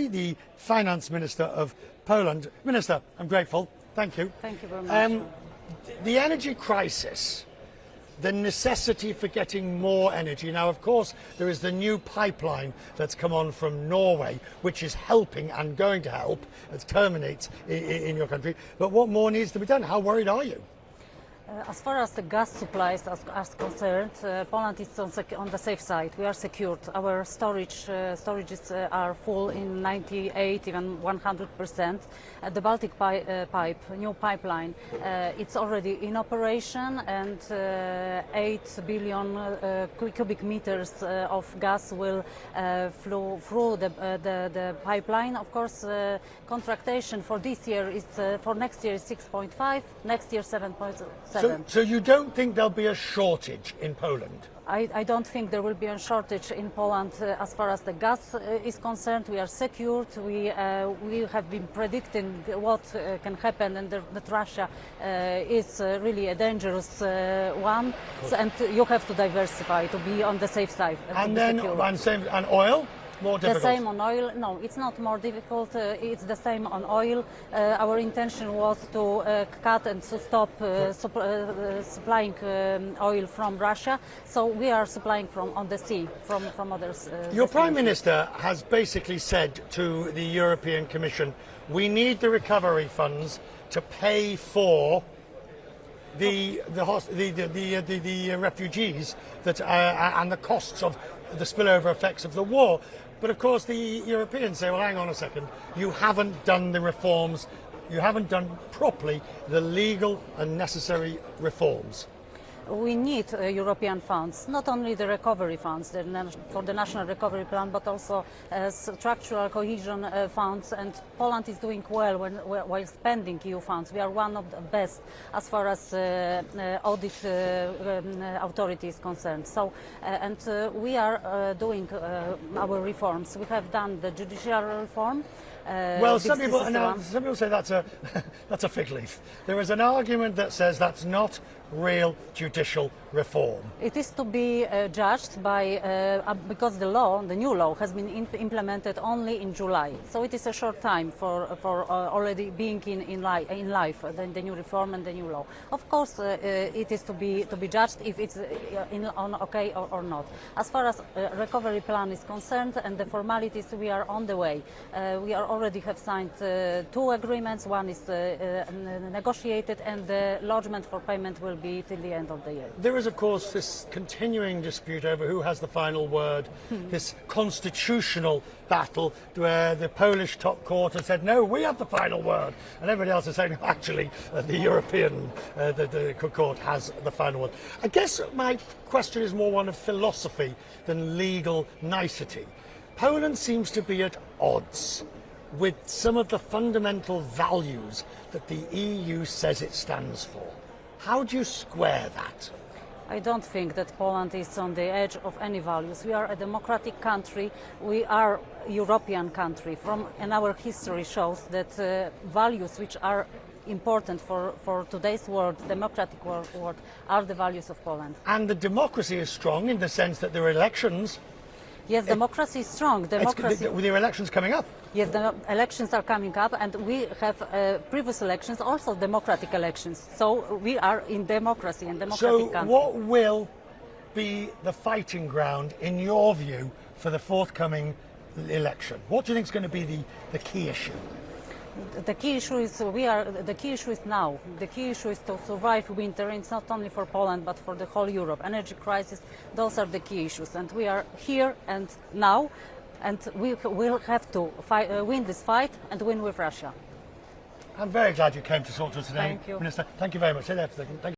The Finance Minister of Poland. Minister, I'm grateful. Thank you. Thank you very much. The energy crisis, the necessity for getting more energy. Now, of course, there is the new pipeline that's come on from Norway, which is helping and going to help. It terminates in your country. But what more needs to be done? How worried are you? As far as the gas supplies are concerned, Poland is on the safe side. We are secured. Our storages are full in 98, even 100%. The Baltic pipe, new pipeline, it's already in operation, and 8 billion cubic meters of gas will flow through the pipeline. Of course, contractation for this year is for next year is 6.5, next year 7.7. So you don't think there'll be a shortage in Poland? I don't think there will be a shortage in Poland as far as the gas is concerned. We are secured. We have been predicting what can happen, and that Russia is really a dangerous one. So, and you have to diversify to be on the safe side. And then and oil? More difficult. The same on oil. No, it's not more difficult. It's the same on oil. Our intention was to cut and to stop supplying oil from Russia. So we are supplying on the sea from others. Your Prime Minister has basically said to the European Commission, we need the recovery funds to pay for the refugees that and the costs of the spillover effects of the war. But of course the Europeans say, well, hang on a second, you haven't done the reforms, you haven't done properly the legal and necessary reforms. We need European funds, not only the recovery funds for the National Recovery Plan, but also structural cohesion funds. And Poland is doing well while spending EU funds. We are one of the best as far as audit authority is concerned. So, and we are doing our reforms. We have done the judicial reform. Well, some people say that's a fig leaf. There is an argument that says that's not real judicial reform. It is to be judged by because the new law has been implemented only in July, so it is a short time for already being in life the new reform and the new law. Of course, it is to be judged if it's okay or not. As far as recovery plan is concerned and the formalities, we are on the way. We already have signed 2 agreements. One is negotiated, and the lodgement for payment will be till the end of the year. There is, of course, this continuing dispute over who has the final word, this constitutional battle where the Polish top court has said, no, we have the final word, and everybody else is saying, no, actually, the European the court has the final word. I guess my question is more one of philosophy than legal nicety. Poland seems to be at odds with some of the fundamental values that the EU says it stands for. How do you square that? I don't think that Poland is on the edge of any values. We are a democratic country. We are a European country. And our history shows that values which are important for today's world, democratic world, are the values of Poland. And the democracy is strong in the sense that there are elections. Yes, democracy is strong. Democracy. With the elections coming up. Yes, the elections are coming up, and we have previous elections, also democratic elections. So we are in democracy and democratic country. So what will be the fighting ground, in your view, for the forthcoming election? What do you think is going to be the key issue? The key issue is now. The key issue is to survive winter. It's not only for Poland but for the whole Europe. Energy crisis. Those are the key issues, and we are here and now, and we will have to win this fight and win with Russia. I'm very glad you came to talk to us today, Thank you. Minister. Thank you very much. Stay there for a second. Thank you.